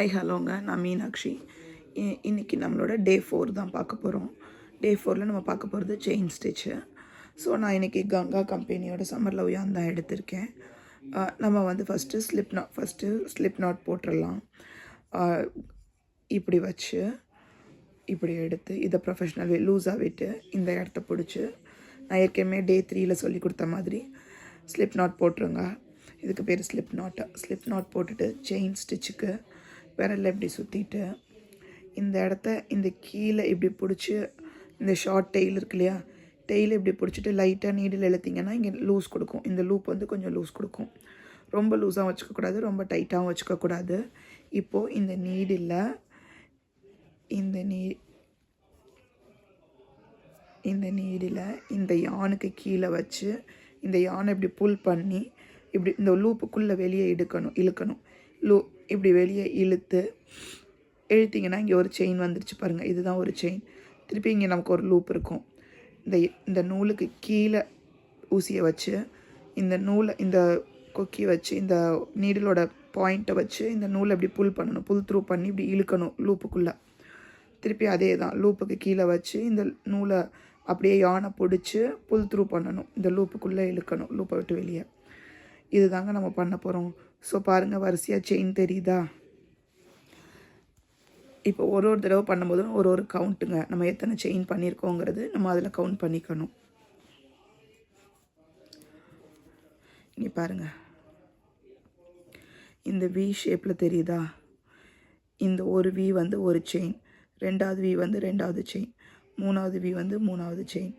Hi ஹலோங்க, நான் மீனாட்சி. இன்றைக்கி நம்மளோட டே 4 தான் பார்க்க போகிறோம். டே 4ல் நம்ம பார்க்க போகிறது செயின் ஸ்டிச்சு. ஸோ நான் இன்றைக்கி கங்கா கம்பெனியோட சம்மர் லவ் யான் தான் எடுத்திருக்கேன். நம்ம வந்து ஃபஸ்ட்டு ஸ்லிப் நாட் போட்டுடலாம். இப்படி வச்சு இப்படி எடுத்து இதை ப்ரொஃபஷ்னல் லூஸாக விட்டு இந்த இடத்த பிடிச்சி நான் ஏற்கனவே டே 3ல் சொல்லி கொடுத்த மாதிரி ஸ்லிப் நாட் போட்டுருங்க. இதுக்கு பேர் ஸ்லிப் நாட் போட்டுட்டு செயின் ஸ்டிச்சுக்கு விரலில் இப்படி சுற்றிட்டு இந்த இடத்த இந்த கீழே இப்படி பிடிச்சி இந்த ஷார்ட் டெயில் இருக்கு இல்லையா, டெயில் இப்படி பிடிச்சிட்டு லைட்டாக நீடில் இழுத்திங்கன்னா இங்கே லூஸ் கொடுக்கும். இந்த லூப் வந்து கொஞ்சம் லூஸ் கொடுக்கும். ரொம்ப லூஸாக வச்சுக்கக்கூடாது, ரொம்ப டைட்டாகவும் வச்சுக்கக்கூடாது. இப்போது இந்த நீடில் இந்த யானுக்கு கீழே வச்சு இந்த யானை இப்படி புல் பண்ணி இப்படி இந்த லூப்புக்குள்ளே வெளியே இழுக்கணும். இப்படி வெளியே இழுத்திங்கன்னா இங்கே ஒரு செயின் வந்துருச்சு பாருங்கள். இதுதான் ஒரு செயின். திருப்பி இங்கே நமக்கு ஒரு லூப் இருக்கும். இந்த நூலுக்கு கீழே ஊசியை வச்சு இந்த கொக்கி வச்சு இந்த நீடிலோட பாயிண்ட்டை வச்சு இந்த நூலை இப்படி புல் த்ரூ பண்ணி இப்படி இழுக்கணும் லூப்புக்குள்ளே. திருப்பி அதே தான் லூப்புக்கு கீழே வச்சு இந்த நூலை அப்படியே யானை பிடிச்சி புல் த்ரூ பண்ணணும். இந்த லூப்புக்குள்ளே இழுக்கணும், லூப்பை விட்டு வெளியே. இது தாங்க நம்ம பண்ண போகிறோம். ஸோ பாருங்கள், வரிசையாக செயின் தெரியுதா? இப்போ ஒரு தடவை பண்ணும்போதும் ஒரு கவுண்ட்டுங்க. நம்ம எத்தனை செயின் பண்ணியிருக்கோங்கிறது நம்ம அதில் கவுண்ட் பண்ணிக்கணும். இங்கே பாருங்கள், இந்த வி ஷேப்பில் தெரியுதா? இந்த ஒரு வி வந்து ஒரு செயின், ரெண்டாவது வி வந்து ரெண்டாவது செயின், மூணாவது வி வந்து மூணாவது செயின்,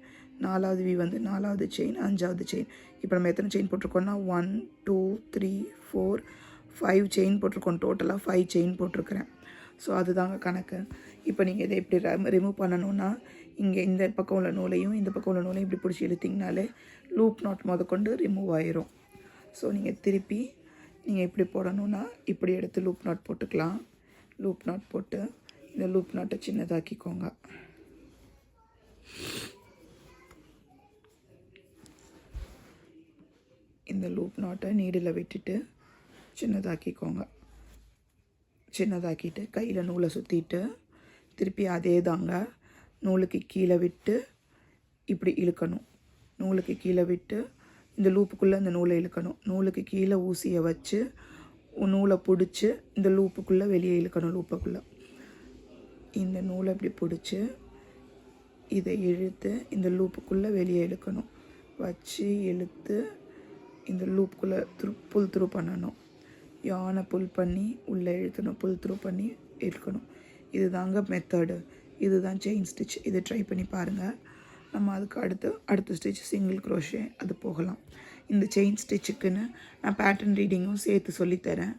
நாலாவது வி வந்து நாலாவது செயின், அஞ்சாவது செயின். இப்போ நம்ம எத்தனை செயின் போட்டிருக்கோம்னா 1 2 3 4 5 செயின் போட்டிருக்கோம். டோட்டலாக 5 செயின் போட்டிருக்கிறேன். ஸோ அதுதாங்க கணக்கு. இப்போ நீங்கள் இதை இப்படி ரிமூவ் பண்ணணுன்னா இங்கே இந்த பக்கம் உள்ள நூலையும் இந்த பக்கம் உள்ள நூலையும் இப்படி பிடிச்சி இழுத்திங்கனாலே லூப் நாட் முதற்கொண்டு ரிமூவ் ஆயிரும். ஸோ நீங்கள் திருப்பி நீங்கள் இப்படி போடணுன்னா இப்படி எடுத்து லூப் நாட் போட்டுக்கலாம். லூப் நாட் போட்டு இந்த லூப் நாட்டை சின்னதாக்கிக்கோங்க. இந்த லூப் நாட்டை நீடில் விட்டுட்டு சின்னதாக்கிட்டு கையில் நூலை சுற்றிட்டு திருப்பி அதே தாங்க நூலுக்கு கீழே விட்டு இப்படி இழுக்கணும். நூலுக்கு கீழே விட்டு இந்த லூப்புக்குள்ளே இந்த நூலை இழுக்கணும். நூலுக்கு கீழே ஊசியை வச்சு நூலை பிடிச்சி இந்த லூப்புக்குள்ளே வெளியே இழுக்கணும். லூப்புக்குள்ளே இந்த நூலை இப்படி பிடிச்சி இதை இழுத்து இந்த லூப்புக்குள்ளே வெளியே இழுக்கணும். வச்சு இழுத்து இந்த லூப்புக்குள்ளே புல் த்ரூ பண்ணணும். யானை புல் பண்ணி உள்ளே இழுக்கணும், புல் த்ரூ பண்ணி இழுக்கணும். இது தாங்க மெத்தடு. இதுதான் செயின் ஸ்டிச். இதை ட்ரை பண்ணி பாருங்கள். நம்ம அதுக்கு அடுத்த ஸ்டிச் சிங்கிள் க்ரோஷே அது போகலாம். இந்த செயின் ஸ்டிச்சுக்குன்னு நான் பேட்டர்ன் ரீடிங்கும் சேர்த்து சொல்லித்தரேன்.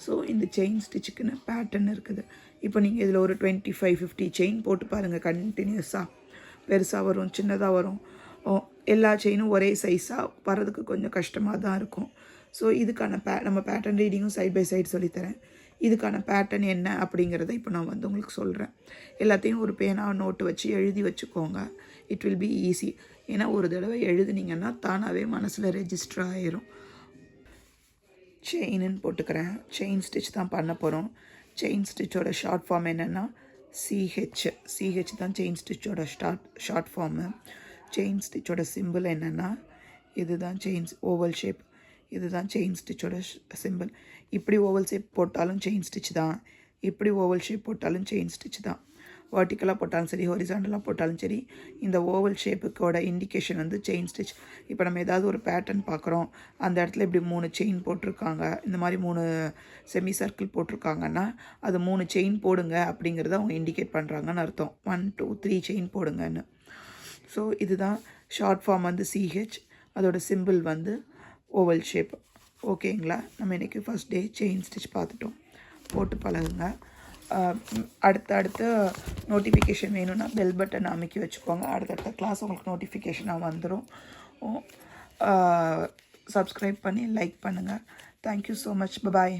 ஸோ இந்த செயின் ஸ்டிச்சுக்குன்னு பேட்டர்ன் இருக்குது. இப்போ நீங்கள் இதில் ஒரு 25-50 செயின் போட்டு பாருங்கள். கண்டினியூஸாக பெருசாக வரும், சின்னதாக வரும். எல்லா செயினும் ஒரே சைஸாக வர்றதுக்கு கொஞ்சம் கஷ்டமாக தான் இருக்கும். ஸோ இதுக்கான நம்ம பேட்டர்ன் ரீடிங்கும் சைட் பை சைடு சொல்லித்தரேன். இதுக்கான பேட்டர்ன் என்ன அப்படிங்கிறத இப்போ நான் வந்து உங்களுக்கு சொல்கிறேன். எல்லாத்தையும் ஒரு பேனாவை நோட்டு வச்சு எழுதி வச்சுக்கோங்க. It will be easy. ஏன்னா ஒரு தடவை எழுதுனீங்கன்னா தானாகவே மனசில் ரெஜிஸ்டர் ஆயிரும். செயின்னு போட்டுக்கிறேன். செயின் ஸ்டிச் தான் பண்ண போகிறோம். செயின் ஸ்டிச்சோட ஷார்ட் ஃபார்ம் என்னென்னா சிஹெச் தான் செயின் ஸ்டிச்சோட ஷார்ட் ஃபார்மு. செயின் ஸ்டிச்சோட சிம்பிள் என்னென்னா இதுதான் ஓவல் ஷேப். இதுதான் செயின் ஸ்டிச்சோட சிம்பிள். இப்படி ஓவல் ஷேப் போட்டாலும் செயின் ஸ்டிச் தான், இப்படி ஓவல் ஷேப் போட்டாலும் செயின் ஸ்டிச் தான். வர்டிக்கலாக போட்டாலும் சரி, ஹொரிசாண்டலாக போட்டாலும் சரி, இந்த ஓவல் ஷேப்புக்கோட இண்டிகேஷன் வந்து செயின் ஸ்டிச். இப்போ நம்ம ஏதாவது ஒரு பேட்டர்ன் பார்க்குறோம், அந்த இடத்துல இப்படி 3 செயின் போட்டிருக்காங்க, இந்த மாதிரி 3 செமி சர்க்கிள் போட்டிருக்காங்கன்னா அது 3 செயின் போடுங்க அப்படிங்கிறத அவங்க இண்டிகேட் பண்ணுறாங்கன்னு அர்த்தம். 1 2 3 செயின் போடுங்கன்னு. ஸோ இதுதான் ஷார்ட் ஃபார்ம் வந்து சிஹெச், அதோட சிம்பிள் வந்து ஓவல் ஷேப். ஓகேங்களா? நம்ம இன்றைக்கி ஃபஸ்ட் டே செயின் ஸ்டிச் பார்த்துட்டோம். போட்டு பழகுங்க. அடுத்த நோட்டிஃபிகேஷன் வேணும்னா பெல் பட்டன் அமைக்கி வச்சுக்கோங்க. அடுத்தடுத்த கிளாஸ் உங்களுக்கு நோட்டிஃபிகேஷனாக வந்துடும். சப்ஸ்கிரைப் பண்ணி லைக் பண்ணுங்கள். Thank you so much. பாய்.